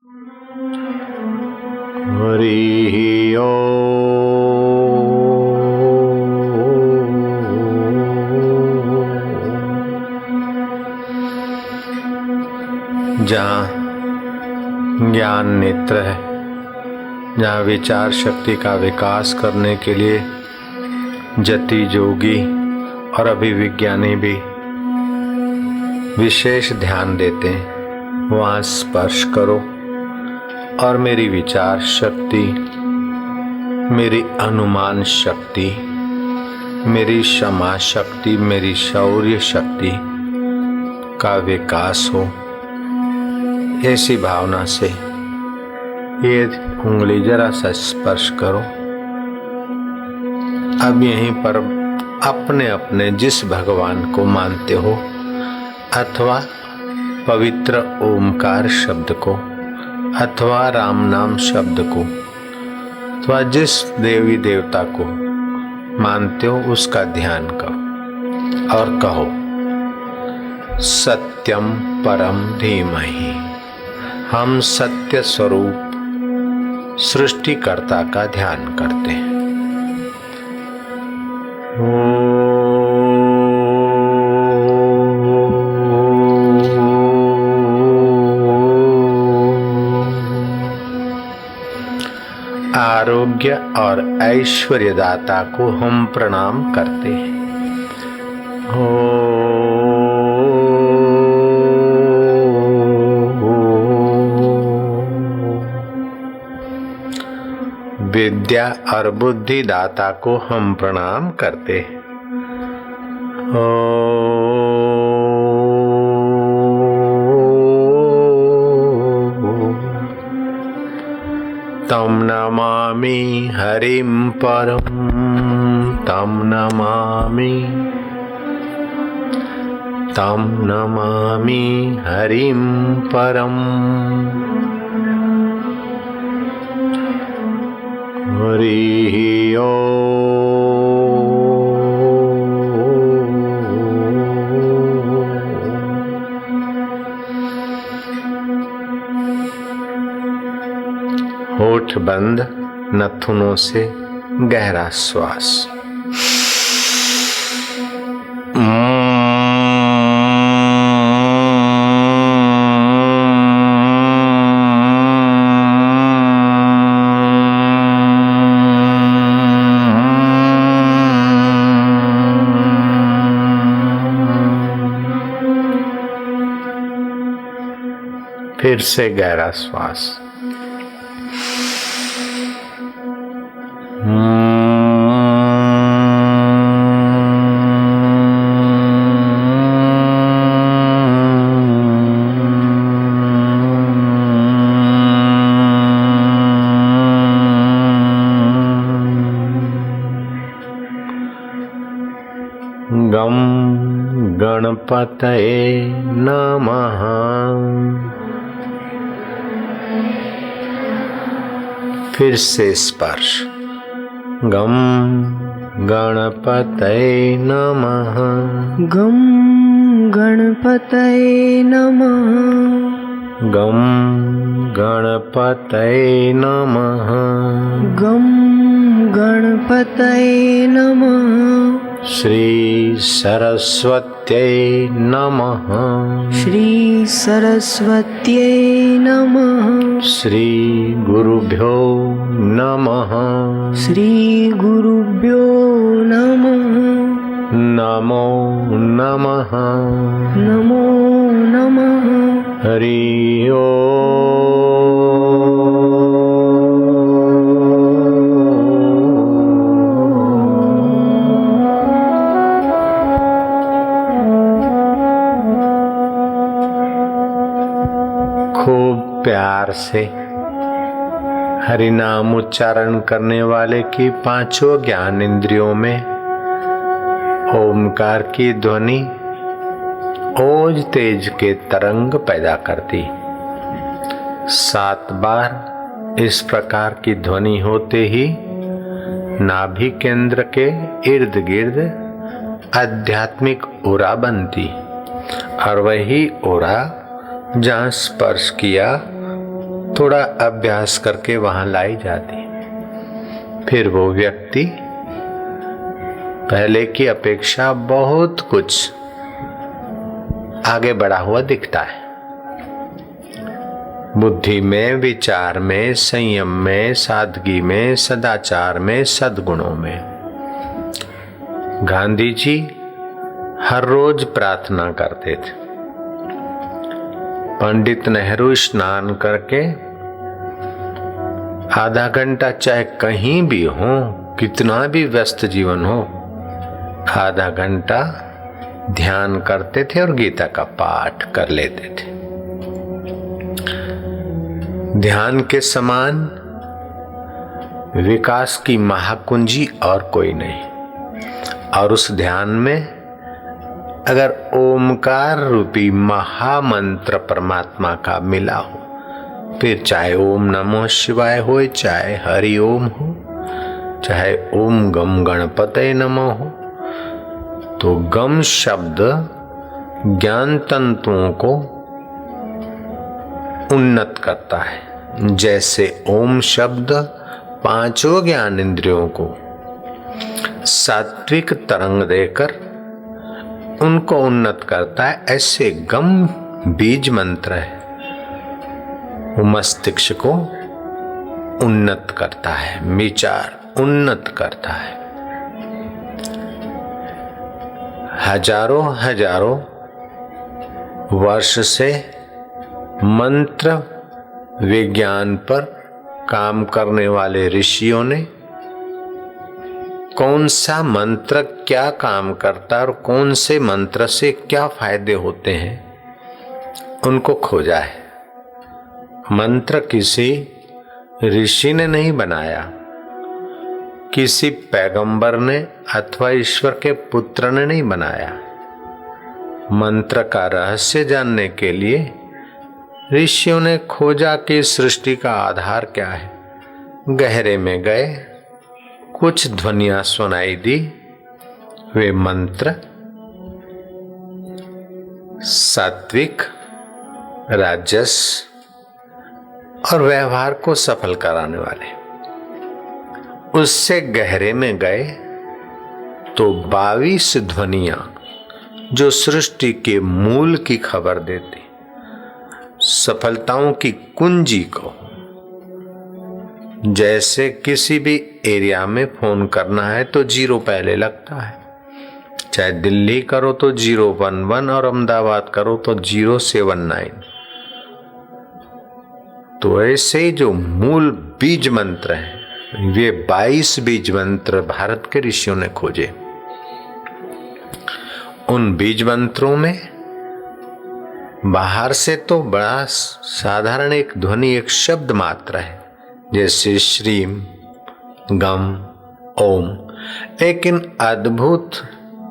हरि जहाँ ज्ञान नेत्र है, जहाँ विचार शक्ति का विकास करने के लिए जति जोगी और अभिविज्ञानी भी विशेष ध्यान देते हैं, वहाँ स्पर्श करो और मेरी विचार शक्ति, मेरी अनुमान शक्ति, मेरी क्षमा शक्ति, मेरी शौर्य शक्ति का विकास हो। ऐसी भावना से ये उंगली जरा सा स्पर्श करो। अब यहीं पर अपने अपने जिस भगवान को मानते हो अथवा पवित्र ओमकार शब्द को अथवा राम नाम शब्द को अथवा जिस देवी देवता को मानते हो उसका ध्यान करो और कहो सत्यम परम धीमहि। हम सत्य स्वरूप सृष्टिकर्ता का ध्यान करते हैं। आरोग्य और ऐश्वर्य दाता को हम प्रणाम करते हैं। विद्या और बुद्धि दाता को हम प्रणाम करते हैं। तम नमामि हरिं परम, तम नमामि हरिं परम। हरि होठ बंद, नथुनों से गहरा श्वास। फिर से गहरा श्वास। गम गणपतये नमः। फिर से स्पर्श। गम गणपतये नमः। गम गणपतये नमः। गम गणपतये नमः। गम गणपतये नमः। श्री सरस्वत्यै नमः। श्री सरस्वत्यै नमः। श्री गुरुभ्यो नमः। श्री गुरुभ्यो नमः। नमो नमः। नमो नमः। हरि ओम। खूब प्यार से हरि नाम उच्चारण करने वाले की पांचों ज्ञान इंद्रियों में ओमकार की ध्वनि ओज तेज के तरंग पैदा करती। 7 बार इस प्रकार की ध्वनि होते ही नाभि केंद्र के इर्द गिर्द आध्यात्मिक ओरा बनती और वही ओरा जहाँ स्पर्श किया थोड़ा अभ्यास करके वहां लाई जाती। फिर वो व्यक्ति पहले की अपेक्षा बहुत कुछ आगे बढ़ा हुआ दिखता है। बुद्धि में, विचार में, संयम में, सादगी में, सदाचार में, सद्गुणों में। गांधी जी हर रोज प्रार्थना करते थे। पंडित नेहरू स्नान करके आधा घंटा, चाहे कहीं भी हो, कितना भी व्यस्त जीवन हो, आधा घंटा ध्यान करते थे और गीता का पाठ कर लेते थे। ध्यान के समान विकास की महाकुंजी और कोई नहीं। और उस ध्यान में अगर ओमकार रूपी महामंत्र परमात्मा का मिला हो, फिर चाहे ओम नमो शिवाय हो, चाहे हरि ओम हो, चाहे ओम गम गणपतये नमः हो, तो गम शब्द ज्ञान तंतुओं को उन्नत करता है। जैसे ओम शब्द पांचों ज्ञान इंद्रियों को सात्विक तरंग देकर उनको उन्नत करता है, ऐसे गम बीज मंत्र है, वो मस्तिष्क को उन्नत करता है, विचार उन्नत करता है। हजारों हजारों वर्ष से मंत्र विज्ञान पर काम करने वाले ऋषियों ने कौन सा मंत्र क्या काम करता है और कौन से मंत्र से क्या फायदे होते हैं, उनको खोजा है। मंत्र किसी ऋषि ने नहीं बनाया, किसी पैगंबर ने अथवा ईश्वर के पुत्र ने नहीं बनाया। मंत्र का रहस्य जानने के लिए ऋषियों ने खोजा कि सृष्टि का आधार क्या है। गहरे में गए, कुछ ध्वनियां सुनाई दी, वे मंत्र सात्विक, राजस और व्यवहार को सफल कराने वाले। उससे गहरे में गए तो 22 ध्वनियां जो सृष्टि के मूल की खबर देती, सफलताओं की कुंजी को। जैसे किसी भी एरिया में फोन करना है तो 0 पहले लगता है, चाहे दिल्ली करो तो 011 और अहमदाबाद करो तो 079। तो ऐसे जो मूल बीज मंत्र हैं, वे 22 बीज मंत्र भारत के ऋषियों ने खोजे। उन बीज मंत्रों में बाहर से तो बड़ा साधारण एक ध्वनि, एक शब्द मात्र है, जैसे श्रीम, गम, ओम, लेकिन अद्भुत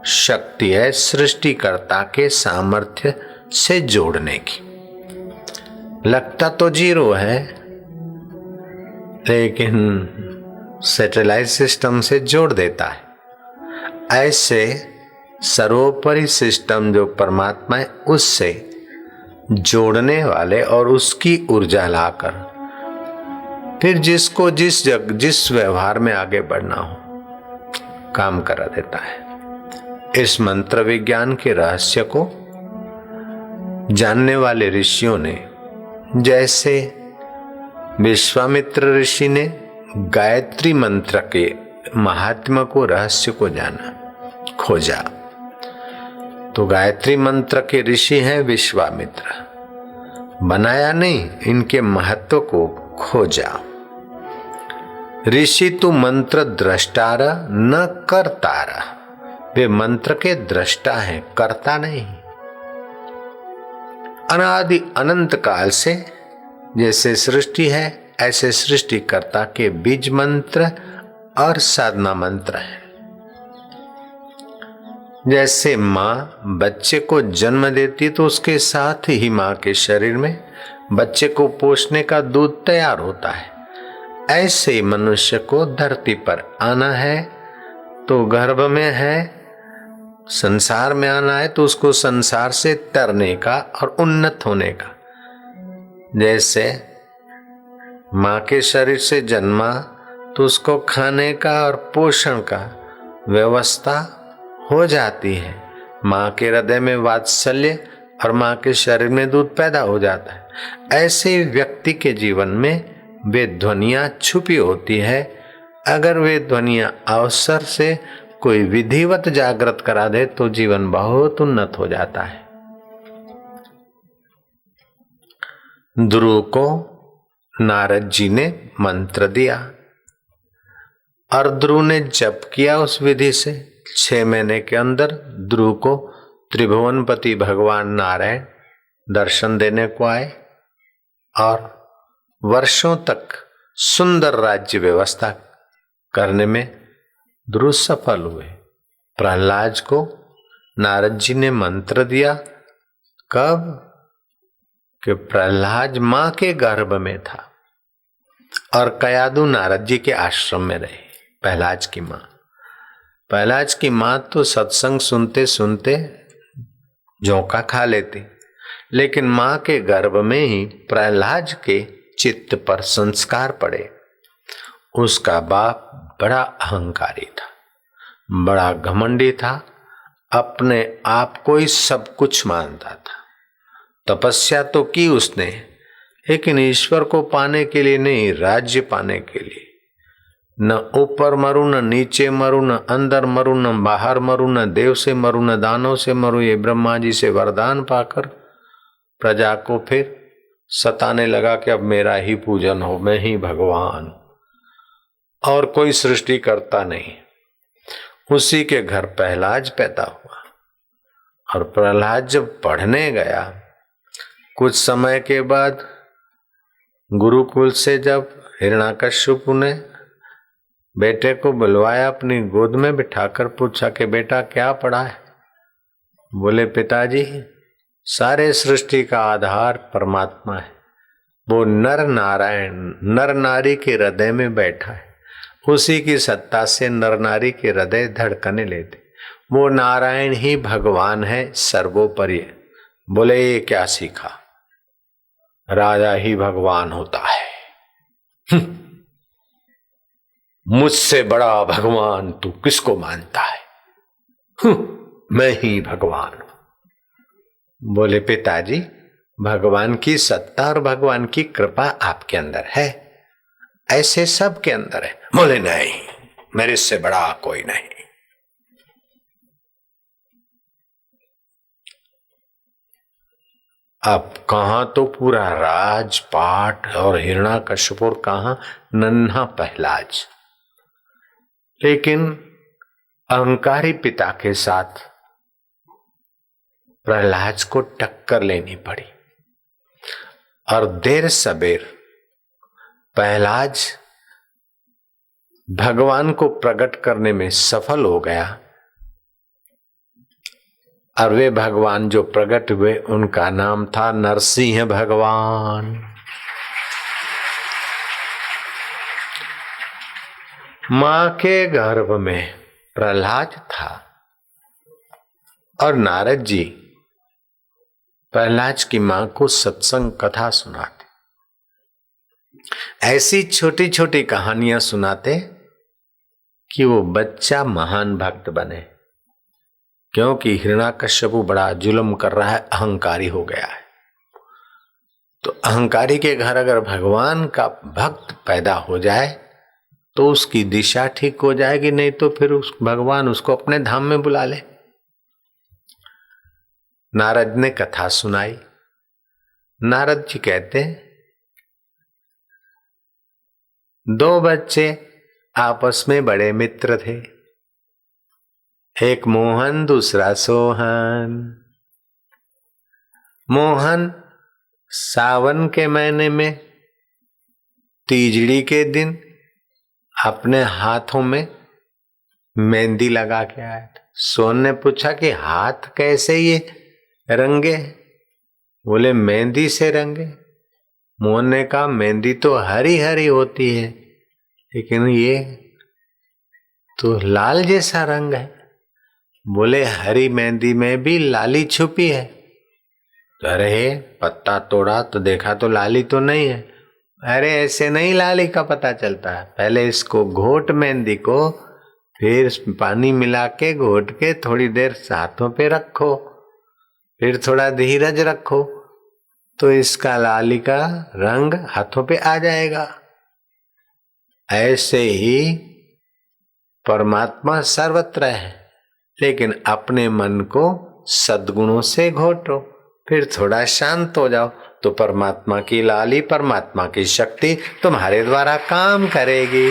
शक्ति है सृष्टिकर्ता के सामर्थ्य से जोड़ने की। लगता तो 0 है, लेकिन सैटेलाइट सिस्टम से जोड़ देता है। ऐसे सर्वोपरि सिस्टम जो परमात्मा है, उससे जोड़ने वाले और उसकी ऊर्जा लाकर फिर जिसको जिस व्यवहार में आगे बढ़ना हो काम करा देता है। इस मंत्र विज्ञान के रहस्य को जानने वाले ऋषियों ने, जैसे विश्वामित्र ऋषि ने गायत्री मंत्र के महात्म्य को, रहस्य को जाना, खोजा। तो गायत्री मंत्र के ऋषि हैं विश्वामित्र। बनाया नहीं, इनके महत्व को खोजा। ऋषि तू मंत्र द्रष्टार न करतार, वे मंत्र के दृष्टा हैं, करता नहीं। अनादि अनंत काल से जैसे सृष्टि है, ऐसे सृष्टिकर्ता के बीज मंत्र और साधना मंत्र है। जैसे माँ बच्चे को जन्म देती तो उसके साथ ही माँ के शरीर में बच्चे को पोषने का दूध तैयार होता है, ऐसे मनुष्य को धरती पर आना है तो गर्भ में है, संसार में आना है तो उसको संसार से तरने का और उन्नत होने का। जैसे माँ के शरीर से जन्मा तो उसको खाने का और पोषण का व्यवस्था हो जाती है। माँ के हृदय में वात्सल्य और माँ के शरीर में दूध पैदा हो जाता है। ऐसे व्यक्ति के जीवन में वे ध्वनियाँ छुपी होती है। अगर वे ध्वनियाँ अवसर से कोई विधिवत जागृत करा दे तो जीवन बहुत उन्नत हो जाता है। ध्रुव को नारद जी ने मंत्र दिया और ध्रुव ने जप किया उस विधि से। 6 महीने के अंदर ध्रुव को त्रिभुवनपति भगवान नारायण दर्शन देने को आए और वर्षों तक सुंदर राज्य व्यवस्था करने में ध्रुव सफल हुए। प्रहलाद को नारद जी ने मंत्र दिया। कब? कि प्रहलाद मां के गर्भ में था और कयादु नारद जी के आश्रम में रहे। प्रहलाद की मां तो सत्संग सुनते सुनते झोंका खा लेती, लेकिन मां के गर्भ में ही प्रहलाद के चित्त पर संस्कार पड़े। उसका बाप बड़ा अहंकारी था, बड़ा घमंडी था, अपने आप को ही सब कुछ मानता था। तपस्या तो की उसने, लेकिन ईश्वर को पाने के लिए नहीं, राज्य पाने के लिए। न ऊपर मरू, न नीचे मरू, न अंदर मरू, न बाहर मरू, न देव से मरू, न दानव से मरू। ये ब्रह्मा जी से वरदान पाकर प्रजा को फिर सताने लगा कि अब मेरा ही पूजन हो, मैं ही भगवान, और कोई सृष्टि करता नहीं। उसी के घर प्रहलाद पैदा हुआ और प्रहलाद जब पढ़ने गया, कुछ समय के बाद गुरुकुल से जब हिरण्याकश्यप ने बेटे को बुलवाया, अपनी गोद में बिठाकर पूछा कि बेटा क्या पढ़ा है? बोले पिताजी, सारे सृष्टि का आधार परमात्मा है, वो नर नारायण नर नारी के हृदय में बैठा है, उसी की सत्ता से नर नारी के हृदय धड़कने लेते, वो नारायण ही भगवान है सर्वोपरि। बोले ये क्या सीखा? राजा ही भगवान होता है। मुझसे बड़ा भगवान तू किसको मानता है? मैं ही भगवान हूं। बोले पिताजी, भगवान की सत्ता और भगवान की कृपा आपके अंदर है, ऐसे सब के अंदर है। बोले नहीं, मेरे से बड़ा कोई नहीं। अब कहां तो पूरा राजपाट और हिरण्याकश्यप और कहां नन्हा प्रहलाद। लेकिन अहंकारी पिता के साथ प्रहलाद को टक्कर लेनी पड़ी और देर सबेर प्रहलाद भगवान को प्रकट करने में सफल हो गया। और वे भगवान जो प्रकट हुए उनका नाम था नरसिंह भगवान। मां के गर्भ में प्रहलाद था और नारद जी प्रहलाद की मां को सत्संग कथा सुनाते, ऐसी छोटी छोटी कहानियां सुनाते कि वो बच्चा महान भक्त बने। क्योंकि हिरण्याकश्यप बड़ा जुल्म कर रहा है, अहंकारी हो गया है। तो अहंकारी के घर अगर भगवान का भक्त पैदा हो जाए तो उसकी दिशा ठीक हो जाएगी, नहीं तो फिर भगवान उसको अपने धाम में बुला ले। नारद ने कथा सुनाई। नारद जी कहते, 2 बच्चे आपस में बड़े मित्र थे, एक मोहन दूसरा सोहन। मोहन सावन के महीने में तीजड़ी के दिन अपने हाथों में मेहंदी लगा के आया था। सोहन ने पूछा कि हाथ कैसे ये रंगे? बोले मेहंदी से रंगे। मोहन ने कहा मेहंदी तो हरी हरी होती है, लेकिन ये तो लाल जैसा रंग है। बोले हरी मेहंदी में भी लाली छुपी है। अरे पत्ता तोड़ा तो देखा तो लाली तो नहीं है। अरे ऐसे नहीं लाली का पता चलता है, पहले इसको घोट मेहंदी को, फिर पानी मिला के घोट के थोड़ी देर हाथों पे रखो, फिर थोड़ा धीरज रखो, तो इसका लाली का रंग हाथों पे आ जाएगा। ऐसे ही परमात्मा सर्वत्र है, लेकिन अपने मन को सद्गुणों से घोटो, फिर थोड़ा शांत हो जाओ, तो परमात्मा की लाली, परमात्मा की शक्ति तुम्हारे द्वारा काम करेगी।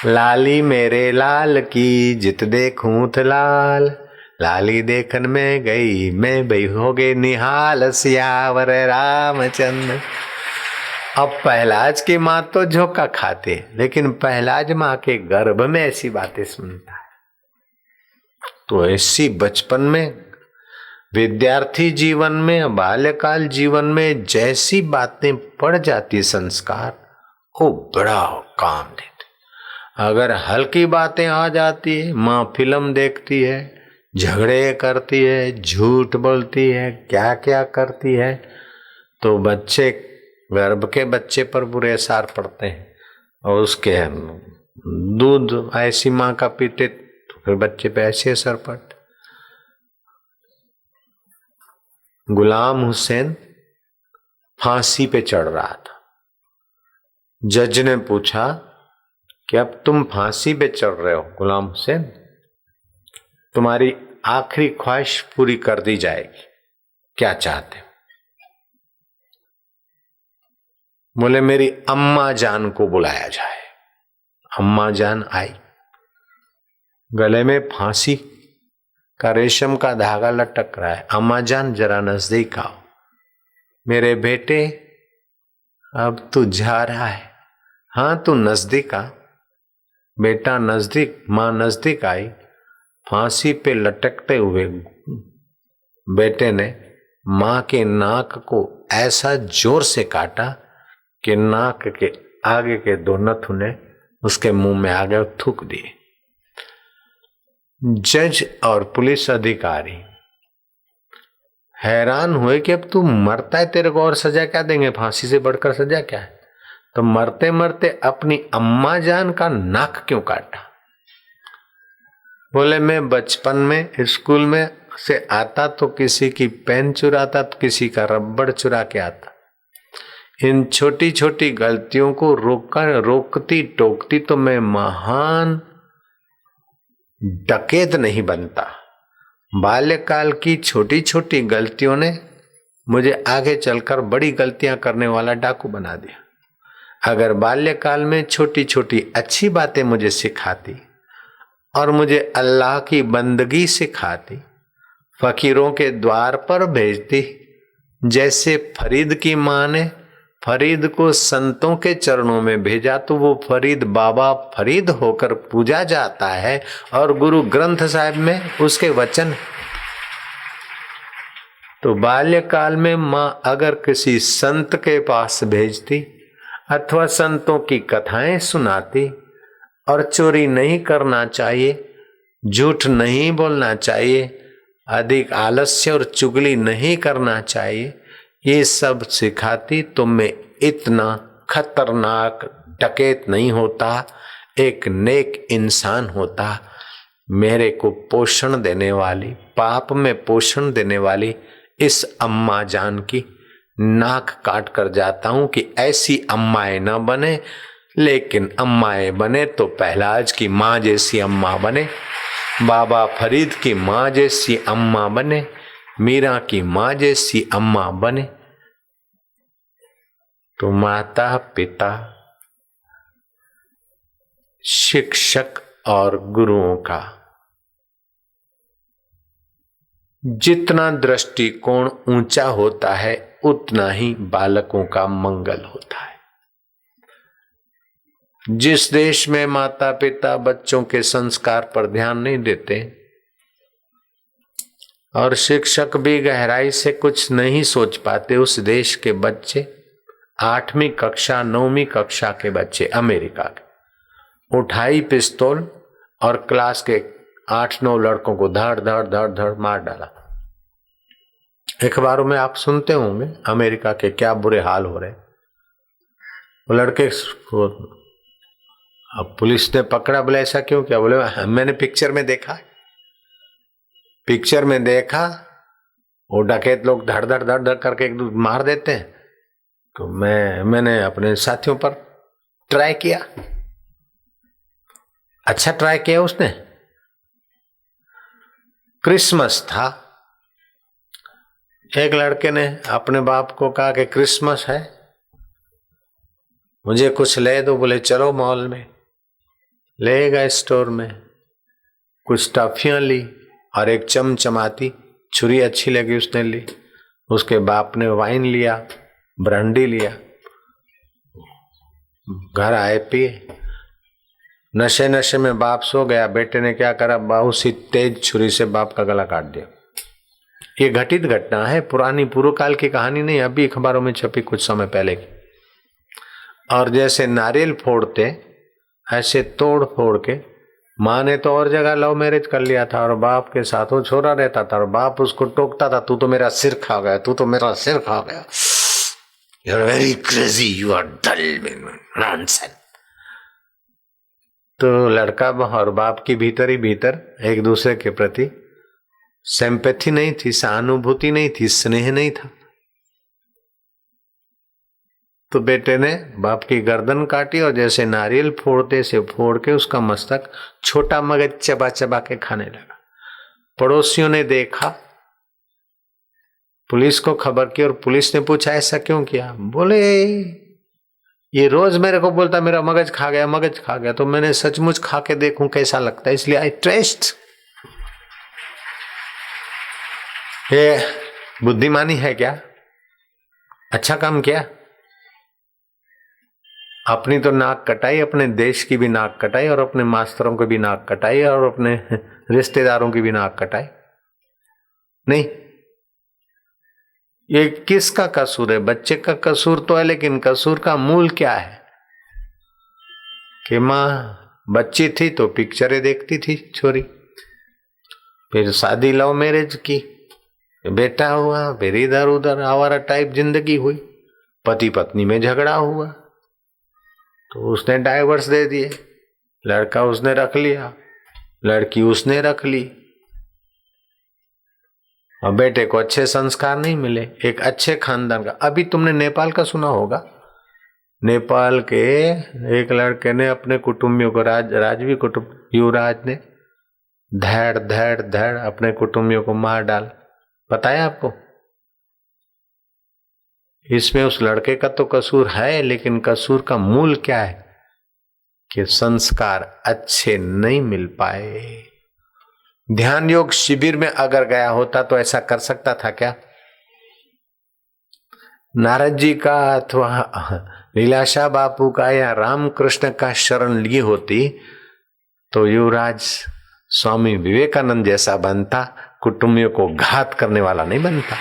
लाली मेरे लाल की जित देखूं त लाल, लाली देखन में गई मैं भई हो गई निहाल, सियावर रामचंद्र। अब पहलाज की माँ तो झोंका खाते, लेकिन पहलाज माँ के गर्भ में ऐसी बातें सुनता है। तो ऐसी बचपन में, विद्यार्थी जीवन में, बाल्यकाल जीवन में जैसी बातें पड़ जाती संस्कार, वो बड़ा काम देते। अगर हल्की बातें आ जाती है, माँ फिल्म देखती है, झगड़े करती है, झूठ बोलती है, क्या क्या करती है, तो बच्चे, गर्भ के बच्चे पर बुरे असर पड़ते हैं। और उसके दूध ऐसी माँ का पीते तो फिर बच्चे पे ऐसे असर पड़ते। गुलाम हुसैन फांसी पे चढ़ रहा था। जज ने पूछा कि अब तुम फांसी पे चढ़ रहे हो गुलाम हुसैन, तुम्हारी आखिरी ख्वाहिश पूरी कर दी जाएगी, क्या चाहते हो? बोले मेरी अम्मा जान को बुलाया जाए। अम्मा जान आई, गले में फांसी का रेशम का धागा लटक रहा है। अम्मा जान जरा नजदीक आओ, मेरे बेटे अब तू जा रहा है। हाँ तू नजदीक आ। बेटा नजदीक, मां नजदीक आई। फांसी पे लटकते हुए बेटे ने मां के नाक को ऐसा जोर से काटा कि नाक के आगे के दो नथुने उसके मुंह में आ गए और थूक दिए। जज और पुलिस अधिकारी हैरान हुए कि अब तू मरता है, तेरे को और सजा क्या देंगे, फांसी से बढ़कर सजा क्या है? तो मरते मरते अपनी अम्मा जान का नाक क्यों काटा? बोले मैं बचपन में स्कूल में से आता तो किसी की पेन चुराता, तो किसी का रबड़ चुरा के आता। इन छोटी छोटी गलतियों को रोकती टोकती तो मैं महान डकैत नहीं बनता। बाल्यकाल की छोटी छोटी गलतियों ने मुझे आगे चलकर बड़ी गलतियां करने वाला डाकू बना दिया। अगर बाल्यकाल में छोटी छोटी अच्छी बातें मुझे सिखाती और मुझे अल्लाह की बंदगी सिखाती, फकीरों के द्वार पर भेजती, जैसे फरीद की माँ ने फरीद को संतों के चरणों में भेजा, तो वो फरीद बाबा फरीद होकर पूजा जाता है और गुरु ग्रंथ साहिब में उसके वचन। तो बाल्यकाल में माँ अगर किसी संत के पास भेजती अथवा संतों की कथाएं सुनाती, और चोरी नहीं करना चाहिए, झूठ नहीं बोलना चाहिए, अधिक आलस्य और चुगली नहीं करना चाहिए, ये सब सिखाती, तो मैं इतना खतरनाक डकैत नहीं होता, एक नेक इंसान होता। मेरे को पोषण देने वाली, पाप में पोषण देने वाली इस अम्मा जान की नाक काट कर जाता हूं कि ऐसी अम्माएं न बने, लेकिन अम्माएं बने तो पहलाज की माँ जैसी अम्मा बने, बाबा फरीद की माँ जैसी अम्मा बने, मीरा की माँ जैसी अम्मा बने। तो माता पिता, शिक्षक और गुरुओं का जितना दृष्टिकोण ऊंचा होता है, उतना ही बालकों का मंगल होता है। जिस देश में माता पिता बच्चों के संस्कार पर ध्यान नहीं देते और शिक्षक भी गहराई से कुछ नहीं सोच पाते, उस देश के बच्चे 8वीं कक्षा 9वीं कक्षा के बच्चे अमेरिका के उठाई पिस्तौल और क्लास के 8-9 लड़कों को धड़ धड़ धड़ धड़ मार डाला। अखबारों में आप सुनते होंगे अमेरिका के क्या बुरे हाल हो रहे। वो लड़के को अब पुलिस ने पकड़ा, बोले ऐसा क्यों किया? बोले मैंने पिक्चर में देखा, पिक्चर में देखा वो डकैत लोग धड़ धड़ धड़ धड़ करके एक दूसरे मार देते हैं, तो मैंने अपने साथियों पर ट्राई किया। अच्छा ट्राई किया उसने। क्रिसमस था, एक लड़के ने अपने बाप को कहा कि क्रिसमस है, मुझे कुछ ले दो। बोले चलो मॉल में। ले गए स्टोर में, कुछ टॉफियां ली और एक चमचमाती छुरी अच्छी लगी उसने ली। उसके बाप ने वाइन लिया, ब्रांडी लिया, घर आए पिए। नशे नशे में बाप सो गया। बेटे ने क्या करा, बहुत सी तेज छुरी से बाप का गला काट दिया। ये घटित घटना है, पुरानी पूर्व काल की कहानी नहीं, अभी अखबारों में छपी कुछ समय पहले की। और जैसे नारियल फोड़ते ऐसे तोड़ फोड़ के, माँ ने तो और जगह लव मैरिज कर लिया था और बाप के साथ वो छोरा रहता था और बाप उसको टोकता था, तू तो मेरा सिर खा गया, तू तो मेरा सिर खा गया, you are very crazy, you are dull nonsense. तो लड़का और बाप की भीतर ही भीतर एक दूसरे के प्रति सिंपैथी नहीं थी, सहानुभूति नहीं थी, स्नेह नहीं था। तो बेटे ने बाप की गर्दन काटी और जैसे नारियल फोड़ते से फोड़ के उसका मस्तक छोटा मगज चबा चबा के खाने लगा। पड़ोसियों ने देखा, पुलिस को खबर की और पुलिस ने पूछा ऐसा क्यों किया? बोले ये रोज मेरे को बोलता मेरा मगज खा गया, मगज खा गया, तो मैंने सचमुच खा के देखूं कैसा लगता है, इसलिए आई टेस्ट। ये बुद्धिमानी है क्या? अच्छा काम किया। अपनी तो नाक कटाई, अपने देश की भी नाक कटाई और अपने मास्टरों की भी नाक कटाई और अपने रिश्तेदारों की भी नाक कटाई। नहीं, ये किसका कसूर है? बच्चे का कसूर तो है, लेकिन कसूर का मूल क्या है? कि माँ बच्ची थी तो पिक्चरें देखती थी छोरी, फिर शादी लव मैरिज की, बेटा हुआ, फिर इधर उधर आवारा टाइप जिंदगी हुई, पति पत्नी में झगड़ा हुआ तो उसने डाइवर्स दे दिए, लड़का उसने रख लिया, लड़की उसने रख ली, और बेटे को अच्छे संस्कार नहीं मिले, एक अच्छे खानदान का। अभी तुमने नेपाल का सुना होगा, नेपाल के एक लड़के ने अपने कुटुंबियों को, राजवी कुटुंब युवराज ने धैड़ धैड़ धैड़ अपने कुटुंबियों को मार डाल। पता है आपको? इसमें उस लड़के का तो कसूर है, लेकिन कसूर का मूल क्या है? कि संस्कार अच्छे नहीं मिल पाए। ध्यान योग शिविर में अगर गया होता तो ऐसा कर सकता था क्या? नारद जी का अथवा लीलाशाह बापू का या रामकृष्ण का शरण ली होती तो युवराज स्वामी विवेकानंद जैसा बनता, कुटुंबियों को घात करने वाला नहीं बनता।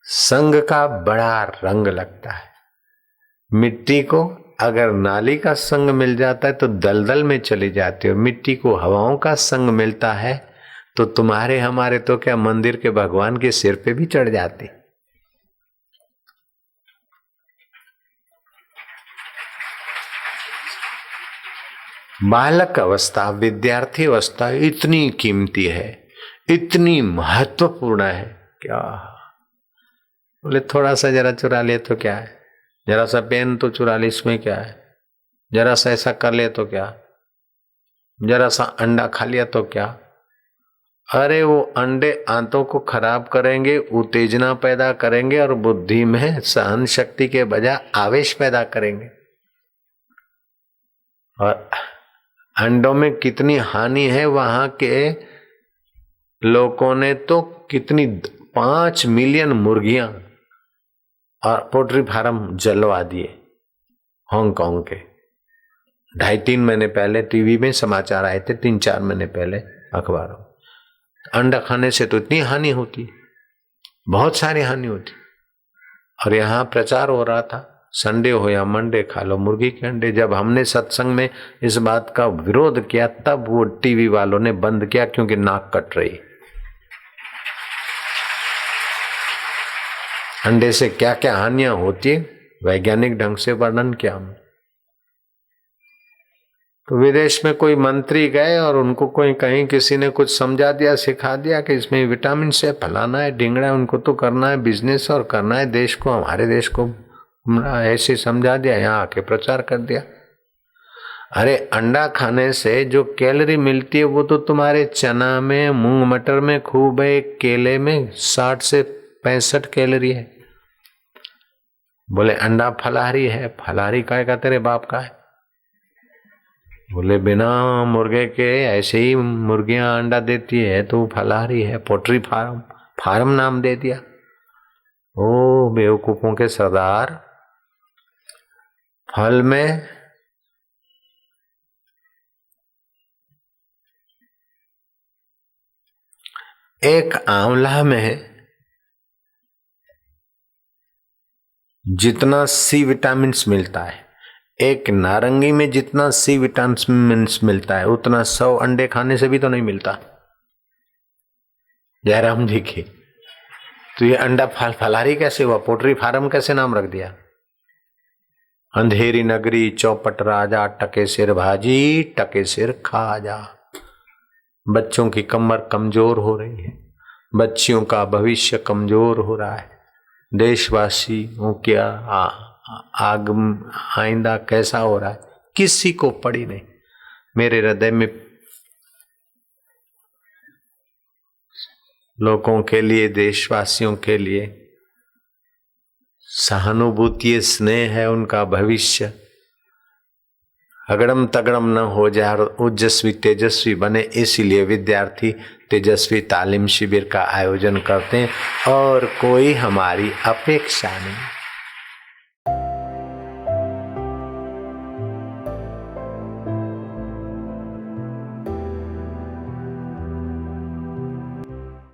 संग का बड़ा रंग लगता है। मिट्टी को अगर नाली का संग मिल जाता है तो दलदल में चली जाती है, और मिट्टी को हवाओं का संग मिलता है तो तुम्हारे हमारे तो क्या मंदिर के भगवान के सिर पे भी चढ़ जाती। बालक अवस्था, विद्यार्थी अवस्था इतनी कीमती है, इतनी महत्वपूर्ण है। क्या बोले थोड़ा सा जरा चुरा ले तो क्या है, जरा सा पेन तो चुरा ले, इसमें क्या है, जरा सा ऐसा कर ले तो क्या, जरा सा अंडा खा लिया तो क्या। अरे वो अंडे आंतों को खराब करेंगे, उत्तेजना पैदा करेंगे और बुद्धि में सहन शक्ति के बजाय आवेश पैदा करेंगे। और अंडों में कितनी हानि है, वहां के लोगों ने तो कितनी 5 मिलियन मुर्गियां और पोल्ट्री फार्म जलवा दिए हांगकांग के। 2.5-3 महीने पहले टीवी में समाचार आए थे, 3-4 महीने पहले अखबारों। अंडा खाने से तो इतनी हानि होती, बहुत सारी हानि होती। और यहाँ प्रचार हो रहा था संडे हो या मंडे खा लो मुर्गी के अंडे। जब हमने सत्संग में इस बात का विरोध किया तब वो टीवी वालों ने बंद किया, क्योंकि नाक कट रही। अंडे से क्या क्या हानियां होती है वैज्ञानिक ढंग से वर्णन किया हमने। तो विदेश में कोई मंत्री गए और उनको कोई कहीं किसी ने कुछ समझा दिया, सिखा दिया कि इसमें विटामिन से फलाना है ढिंगड़ा है, उनको तो करना है बिजनेस और करना है देश को, हमारे देश को ऐसे समझा दिया, यहाँ आके प्रचार कर दिया। अरे अंडा खाने से जो कैलोरी मिलती है वो तो तुम्हारे चना में, मूंग मटर में खूब है, केले में 60 से 65 कैलोरी है। बोले अंडा फलाहारी है। फलाहारी का तेरे बाप का है? बोले बिना मुर्गे के ऐसे ही मुर्गियां अंडा देती है तो फलाहारी है, पोल्ट्री फार्म, फार्म नाम दे दिया। ओ बेवकूफों के सरदार, फल में एक आंवला में जितना सी विटामिन्स मिलता है, एक नारंगी में जितना सी विटामिन्स मिलता है, उतना 100 अंडे खाने से भी तो नहीं मिलता। जयराम जी की तो ये अंडा फलाहारी कैसे हुआ? पोल्ट्री फार्म कैसे नाम रख दिया? अंधेरी नगरी चौपट राजा, टके सिर भाजी टके सिर खा जा। बच्चों की कमर कमजोर हो रही है, बच्चियों का भविष्य कमजोर हो रहा है, देशवासियों क्या आइंदा कैसा हो रहा है किसी को पड़ी नहीं। मेरे हृदय में लोगों के लिए, देशवासियों के लिए सहानुभूति स्नेह है, उनका भविष्य अगड़म तगड़म न हो जाए और ओजस्वी तेजस्वी बने, इसीलिए विद्यार्थी तेजस्वी तालीम शिविर का आयोजन करते हैं और कोई हमारी अपेक्षा नहीं।